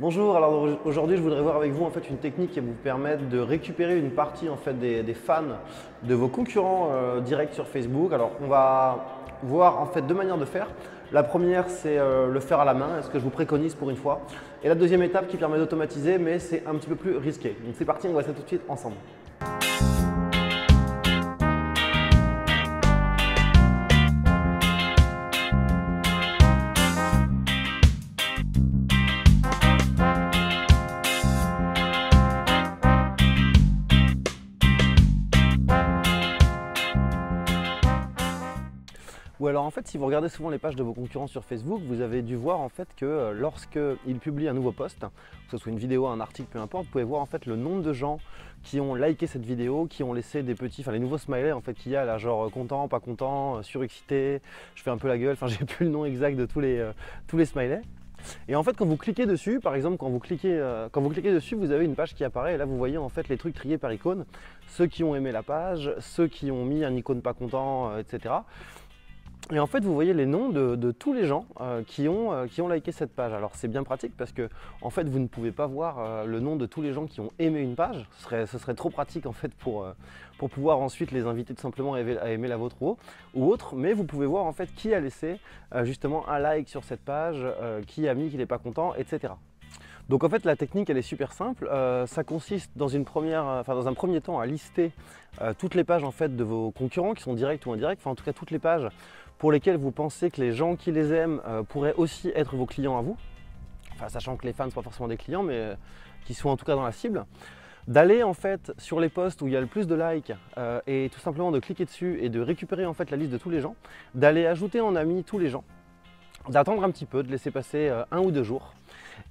Bonjour, alors aujourd'hui je voudrais voir avec vous en fait une technique qui va vous permettre de récupérer une partie en fait des fans de vos concurrents directs sur Facebook. Alors on va voir en fait deux manières de faire. La première c'est le faire à la main, ce que je vous préconise pour une fois. Et la deuxième étape qui permet d'automatiser mais c'est un petit peu plus risqué. Donc c'est parti, on va faire ça tout de suite ensemble. Ou alors en fait, si vous regardez souvent les pages de vos concurrents sur Facebook, vous avez dû voir en fait que lorsqu'ils publient un nouveau post, que ce soit une vidéo, un article, peu importe, vous pouvez voir en fait le nombre de gens qui ont liké cette vidéo, qui ont laissé des petits, enfin les nouveaux smileys en fait qu'il y a là, genre content, pas content, surexcité, je fais un peu la gueule, enfin j'ai plus le nom exact de tous les smileys. Et en fait, quand vous cliquez dessus, par exemple, quand vous cliquez dessus, vous avez une page qui apparaît et là vous voyez en fait les trucs triés par icône, ceux qui ont aimé la page, ceux qui ont mis un icône pas content, etc. Et en fait, vous voyez les noms de tous les gens qui ont liké cette page. Alors c'est bien pratique parce que en fait, vous ne pouvez pas voir le nom de tous les gens qui ont aimé une page. Ce serait trop pratique en fait pour pouvoir ensuite les inviter tout simplement à aimer la vôtre ou autre. Mais vous pouvez voir en fait qui a laissé justement un like sur cette page, qui a mis qu'il n'est pas content, etc. Donc en fait la technique elle est super simple, ça consiste dans un premier temps à lister toutes les pages en fait de vos concurrents qui sont directs ou indirects, enfin en tout cas toutes les pages pour lesquelles vous pensez que les gens qui les aiment pourraient aussi être vos clients à vous, enfin sachant que les fans ne sont pas forcément des clients mais qui sont en tout cas dans la cible. D'aller en fait sur les posts où il y a le plus de likes et tout simplement de cliquer dessus et de récupérer en fait la liste de tous les gens, d'aller ajouter en ami tous les gens, d'attendre un petit peu, de laisser passer 1 ou 2 jours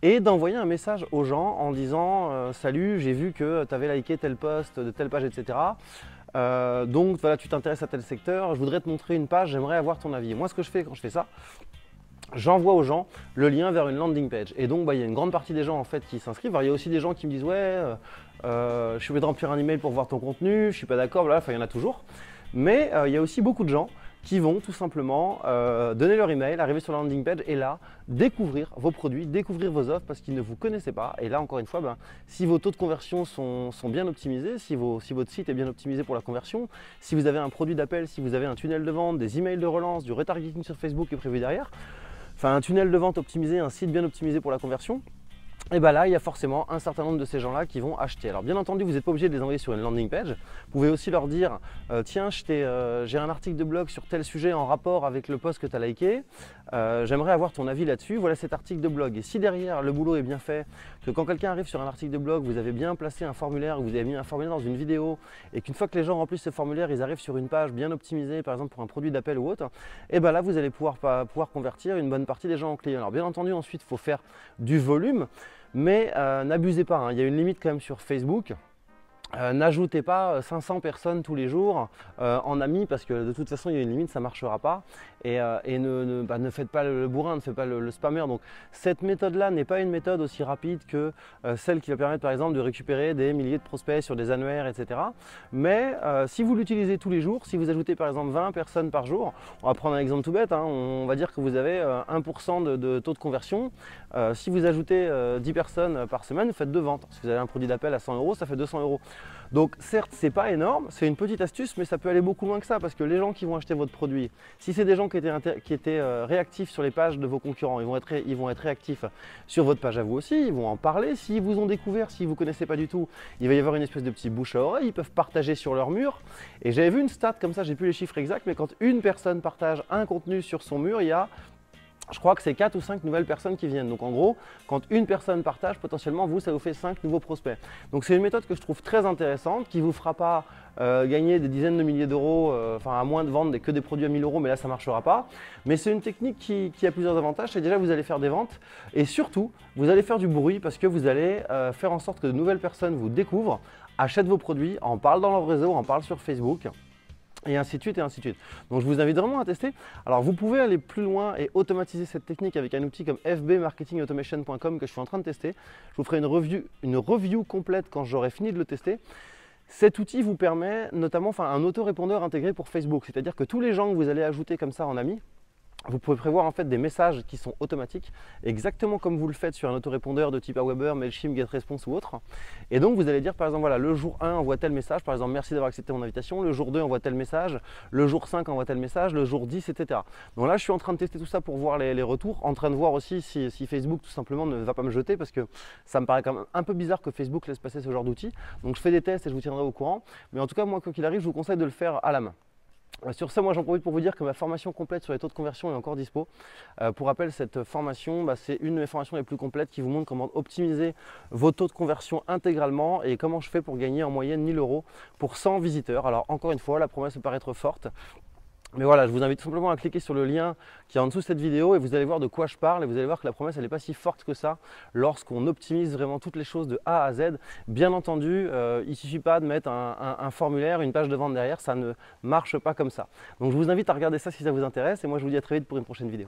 et d'envoyer un message aux gens en disant salut, j'ai vu que tu avais liké tel post de telle page, etc. Donc voilà, tu t'intéresses à tel secteur, je voudrais te montrer une page, j'aimerais avoir ton avis. Et moi ce que je fais quand je fais ça, j'envoie aux gens le lien vers une landing page. Et donc il y a une grande partie des gens en fait qui s'inscrivent. Alors il y a aussi des gens qui me disent ouais, je suis obligé de remplir un email pour voir ton contenu, je suis pas d'accord, voilà, enfin il y en a toujours. Mais il y a aussi beaucoup de gens qui vont tout simplement donner leur email, arriver sur la landing page et là, découvrir vos produits, découvrir vos offres parce qu'ils ne vous connaissaient pas. Et là, encore une fois, si vos taux de conversion sont bien optimisés, si votre site est bien optimisé pour la conversion, si vous avez un produit d'appel, si vous avez un tunnel de vente, des emails de relance, du retargeting sur Facebook qui est prévu derrière, enfin un tunnel de vente optimisé, un site bien optimisé pour la conversion, et bien là, il y a forcément un certain nombre de ces gens-là qui vont acheter. Alors bien entendu, vous n'êtes pas obligé de les envoyer sur une landing page. Vous pouvez aussi leur dire tiens, j'ai un article de blog sur tel sujet en rapport avec le post que tu as liké. J'aimerais avoir ton avis là-dessus. Voilà cet article de blog. Et si derrière, le boulot est bien fait, que quand quelqu'un arrive sur un article de blog, vous avez bien placé un formulaire, vous avez mis un formulaire dans une vidéo, et qu'une fois que les gens remplissent ce formulaire, ils arrivent sur une page bien optimisée, par exemple pour un produit d'appel ou autre, et bien là, vous allez pouvoir convertir une bonne partie des gens en clients. Alors bien entendu, ensuite, il faut faire du volume. Mais n'abusez pas, hein, il y a une limite quand même sur Facebook. N'ajoutez pas 500 personnes tous les jours en amis parce que de toute façon il y a une limite, ça ne marchera pas et ne faites pas le bourrin, ne faites pas le spammer. Donc cette méthode là n'est pas une méthode aussi rapide que celle qui va permettre par exemple de récupérer des milliers de prospects sur des annuaires, etc. Mais si vous l'utilisez tous les jours, si vous ajoutez par exemple 20 personnes par jour, on va prendre un exemple tout bête, hein, on va dire que vous avez 1% de taux de conversion. Si vous ajoutez 10 personnes par semaine, vous faites 2 ventes. Si vous avez un produit d'appel à 100 €, ça fait 200 €. Donc certes, c'est pas énorme, c'est une petite astuce, mais ça peut aller beaucoup loin que ça parce que les gens qui vont acheter votre produit, si c'est des gens qui étaient réactifs sur les pages de vos concurrents, ils vont être réactifs sur votre page à vous aussi, ils vont en parler. S'ils vous ont découvert, si vous ne connaissez pas du tout, il va y avoir une espèce de petit bouche à oreille, ils peuvent partager sur leur mur. Et j'avais vu une stat comme ça, j'ai plus les chiffres exacts, mais quand une personne partage un contenu sur son mur, il y a, je crois que c'est 4 ou 5 nouvelles personnes qui viennent. Donc en gros, quand une personne partage, potentiellement, ça vous fait 5 nouveaux prospects. Donc c'est une méthode que je trouve très intéressante, qui ne vous fera pas gagner des dizaines de milliers d'euros, à moins de vendre que des produits à 1000 €, mais là ça ne marchera pas. Mais c'est une technique qui a plusieurs avantages. C'est déjà vous allez faire des ventes et surtout, vous allez faire du bruit parce que vous allez faire en sorte que de nouvelles personnes vous découvrent, achètent vos produits, en parlent dans leur réseau, en parlent sur Facebook. Et ainsi de suite et ainsi de suite. Donc je vous invite vraiment à tester. Alors vous pouvez aller plus loin et automatiser cette technique avec un outil comme fbmarketingautomation.com que je suis en train de tester. Je vous ferai une review complète quand j'aurai fini de le tester. Cet outil vous permet notamment un autorépondeur intégré pour Facebook. C'est-à-dire que tous les gens que vous allez ajouter comme ça en amis, Vous pouvez prévoir en fait des messages qui sont automatiques, exactement comme vous le faites sur un autorépondeur de type Aweber, Mailchimp, GetResponse ou autre. Et donc vous allez dire par exemple, voilà, le jour 1 envoie tel message, par exemple merci d'avoir accepté mon invitation, le jour 2 envoie tel message, le jour 5 envoie tel message, le jour 10, etc. Donc là je suis en train de tester tout ça pour voir les retours, en train de voir aussi si Facebook tout simplement ne va pas me jeter, parce que ça me paraît quand même un peu bizarre que Facebook laisse passer ce genre d'outils. Donc je fais des tests et je vous tiendrai au courant, mais en tout cas moi quoi qu'il arrive je vous conseille de le faire à la main. Sur ce, moi j'en profite pour vous dire que ma formation complète sur les taux de conversion est encore dispo. Pour rappel, cette formation, c'est une de mes formations les plus complètes qui vous montre comment optimiser vos taux de conversion intégralement et comment je fais pour gagner en moyenne 1000 € pour 100 visiteurs. Alors encore une fois, la promesse peut paraître forte. Mais voilà, je vous invite tout simplement à cliquer sur le lien qui est en dessous de cette vidéo et vous allez voir de quoi je parle et vous allez voir que la promesse elle n'est pas si forte que ça lorsqu'on optimise vraiment toutes les choses de A à Z. Bien entendu, il ne suffit pas de mettre un formulaire, une page de vente derrière, ça ne marche pas comme ça. Donc je vous invite à regarder ça si ça vous intéresse et moi je vous dis à très vite pour une prochaine vidéo.